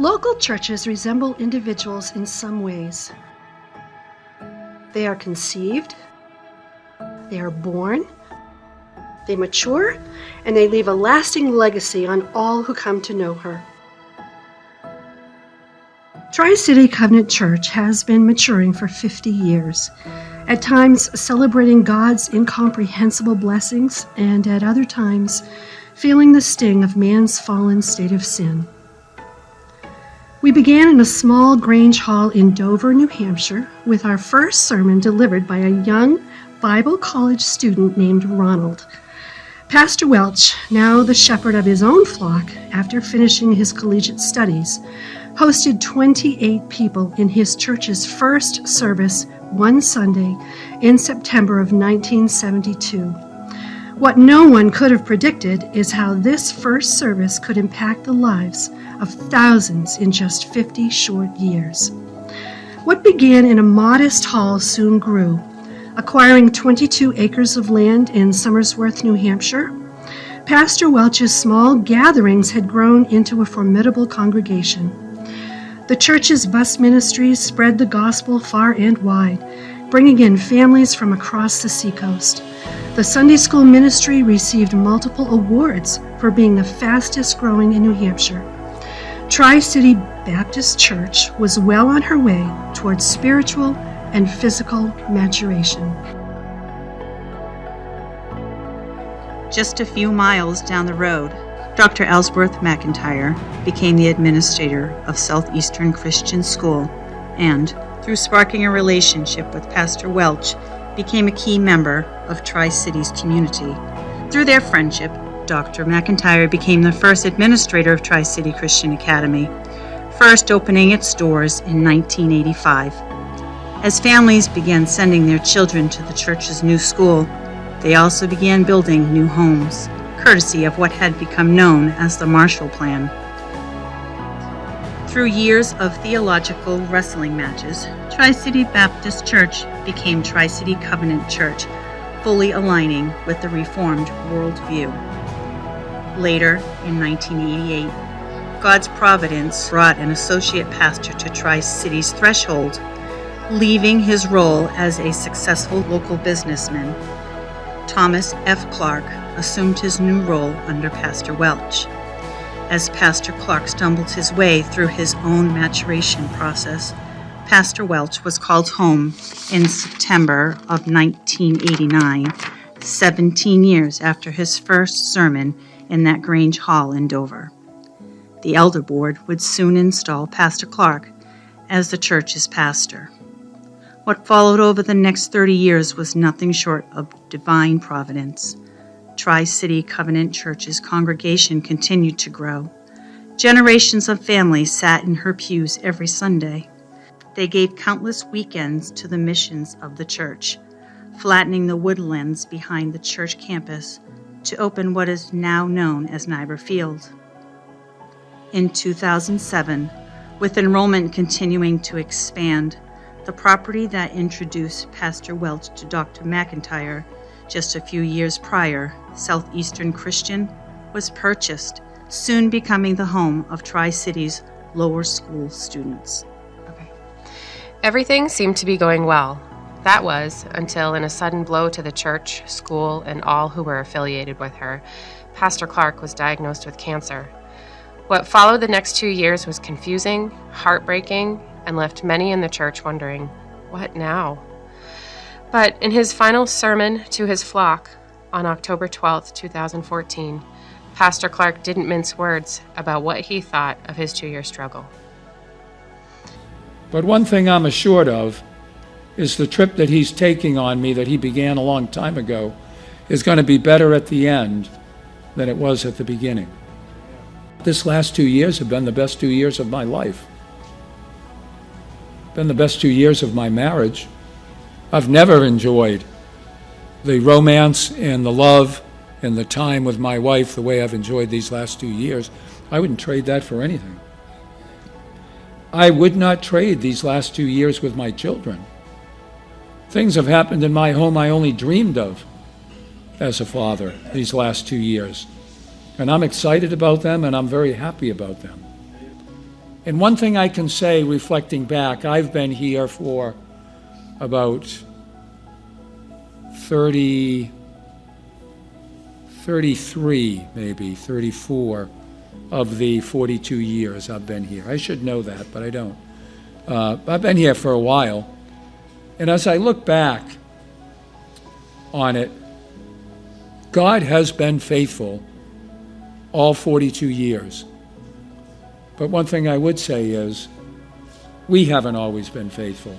Local churches resemble individuals in some ways. They are conceived, they are born, they mature, and they leave a lasting legacy on all who come to know her. Tri-City Covenant Church has been maturing for 50 years, at times celebrating God's incomprehensible blessings, and at other times feeling the sting of man's fallen state of sin. We began in a small Grange Hall in Dover, New Hampshire, with our first sermon delivered by a young Bible college student named Ronald. Pastor Welch, now the shepherd of his own flock after finishing his collegiate studies, hosted 28 people in his church's first service one Sunday in September of 1972. What no one could have predicted is how this first service could impact the lives of thousands in just 50 short years. What began in a modest hall soon grew, acquiring 22 acres of land in Somersworth, New Hampshire. Pastor Welch's small gatherings had grown into a formidable congregation. The church's bus ministries spread the gospel far and wide, bringing in families from across the seacoast. The Sunday school ministry received multiple awards for being the fastest growing in New Hampshire. Tri-City Baptist Church was well on her way towards spiritual and physical maturation. Just a few miles down the road, Dr. Ellsworth McIntyre became the administrator of Southeastern Christian School and, through sparking a relationship with Pastor Welch, became a key member of Tri-City's community. Through their friendship, Dr. McIntyre became the first administrator of Tri-City Christian Academy, first opening its doors in 1985. As families began sending their children to the church's new school, they also began building new homes, courtesy of what had become known as the Marshall Plan. Through years of theological wrestling matches, Tri-City Baptist Church became Tri-City Covenant Church, fully aligning with the Reformed worldview. Later, in 1988, God's providence brought an associate pastor to Tri-City's threshold, leaving his role as a successful local businessman. Thomas F. Clark assumed his new role under Pastor Welch. As Pastor Clark stumbled his way through his own maturation process, Pastor Welch was called home in September of 1989, 17 years after his first sermon in that Grange Hall in Dover. The elder board would soon install Pastor Clark as the church's pastor. What followed over the next 30 years was nothing short of divine providence. Tri-City Covenant Church's congregation continued to grow. Generations of families sat in her pews every Sunday. They gave countless weekends to the missions of the church, flattening the woodlands behind the church campus to open what is now known as Niber Field. In 2007, with enrollment continuing to expand, the property that introduced Pastor Welch to Dr. McIntyre just a few years prior, Southeastern Christian, was purchased, soon becoming the home of Tri-City's lower school students. Everything seemed to be going well. That was until, in a sudden blow to the church, school, and all who were affiliated with her, Pastor Clark was diagnosed with cancer. What followed the next 2 years was confusing, heartbreaking, and left many in the church wondering, what now? But in his final sermon to his flock on October 12, 2014, Pastor Clark didn't mince words about what he thought of his 2-year struggle. But one thing I'm assured of is the trip that he's taking on me that he began a long time ago is going to be better at the end than it was at the beginning. This last 2 years have been the best 2 years of my life. Been the best 2 years of my marriage. I've never enjoyed the romance and the love and the time with my wife the way I've enjoyed these last 2 years. I wouldn't trade that for anything. I would not trade these last 2 years with my children. Things have happened in my home I only dreamed of as a father these last 2 years. And I'm excited about them and I'm very happy about them. And one thing I can say, reflecting back, I've been here for about 33, maybe 34 of the 42 years I've been here. I should know that, but I don't. I've been here for a while. And as I look back on it, God has been faithful all 42 years. But one thing I would say is, we haven't always been faithful.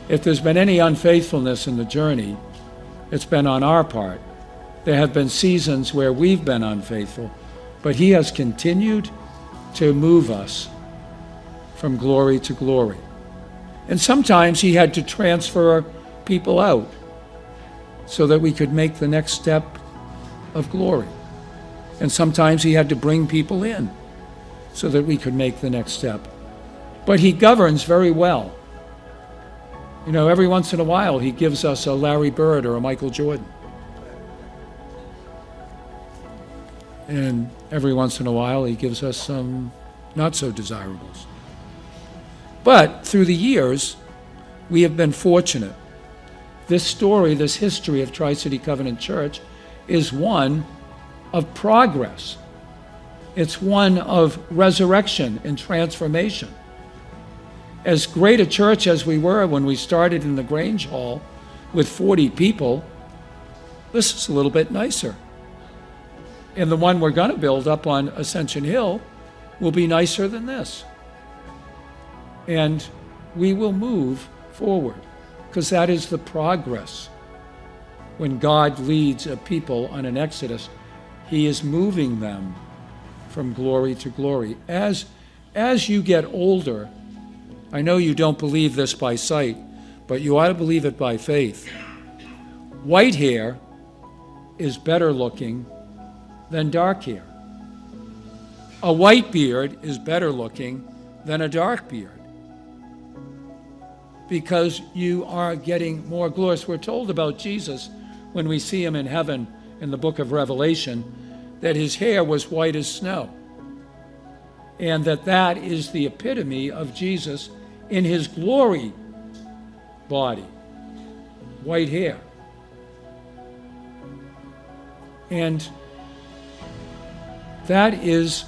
If there's been any unfaithfulness in the journey, it's been on our part. There have been seasons where we've been unfaithful, but He has continued to move us from glory to glory. And sometimes He had to transfer people out so that we could make the next step of glory. And sometimes He had to bring people in so that we could make the next step. But He governs very well. You know, every once in a while He gives us a Larry Bird or a Michael Jordan. And every once in a while He gives us some not so desirables. But through the years, we have been fortunate. This story, this history of Tri-City Covenant Church is one of progress. It's one of resurrection and transformation. As great a church as we were when we started in the Grange Hall with 40 people, this is a little bit nicer. And the one we're going to build up on Ascension Hill will be nicer than this. And we will move forward, because that is the progress. When God leads a people on an exodus, He is moving them from glory to glory. As you get older, I know you don't believe this by sight, but you ought to believe it by faith. White hair is better looking than dark hair. A white beard is better looking than a dark beard, because you are getting more glorious. We're told about Jesus when we see Him in heaven in the book of Revelation that His hair was white as snow, and that is the epitome of Jesus in His glory body, white hair. And that is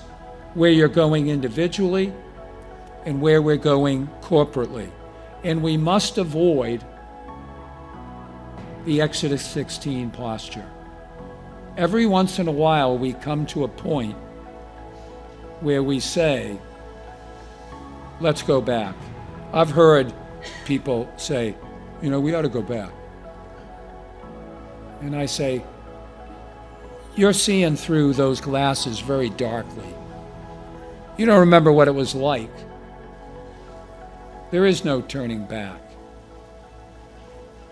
where you're going individually and where we're going corporately. And we must avoid the Exodus 16 posture. Every once in a while we come to a point where we say, let's go back. I've heard people say, you know, we ought to go back. And I say, you're seeing through those glasses very darkly. You don't remember what it was like. There is no turning back.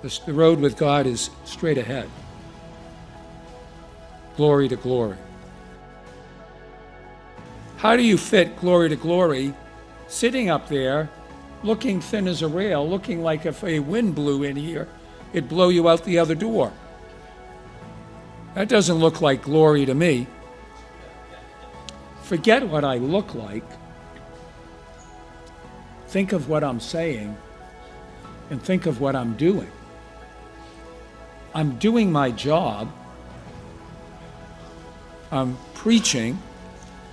The road with God is straight ahead. Glory to glory. How do you fit glory to glory sitting up there looking thin as a rail, looking like if a wind blew in here, it'd blow you out the other door? That doesn't look like glory to me. Forget what I look like. Think of what I'm saying and think of what I'm doing. I'm doing my job. I'm preaching,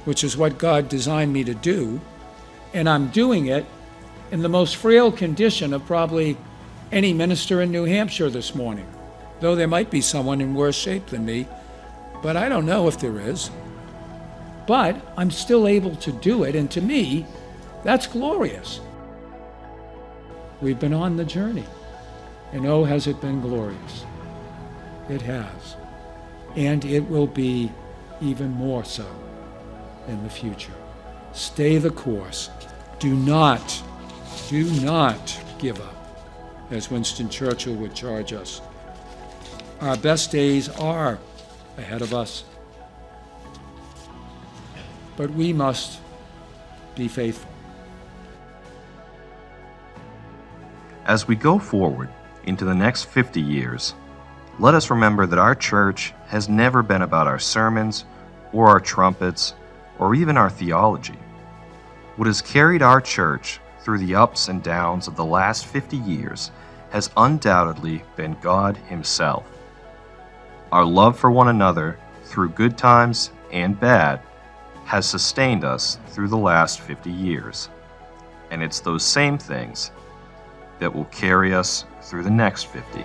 which is what God designed me to do, and I'm doing it in the most frail condition of probably any minister in New Hampshire this morning, though there might be someone in worse shape than me, but I don't know if there is. But I'm still able to do it, and to me, that's glorious. We've been on the journey, and oh, has it been glorious. It has. And it will be even more so in the future. Stay the course. Do not give up, as Winston Churchill would charge us. Our best days are ahead of us, but we must be faithful. As we go forward into the next 50 years, let us remember that our church has never been about our sermons or our trumpets or even our theology. What has carried our church through the ups and downs of the last 50 years has undoubtedly been God Himself. Our love for one another, through good times and bad, has sustained us through the last 50 years. And it's those same things that will carry us through the next 50.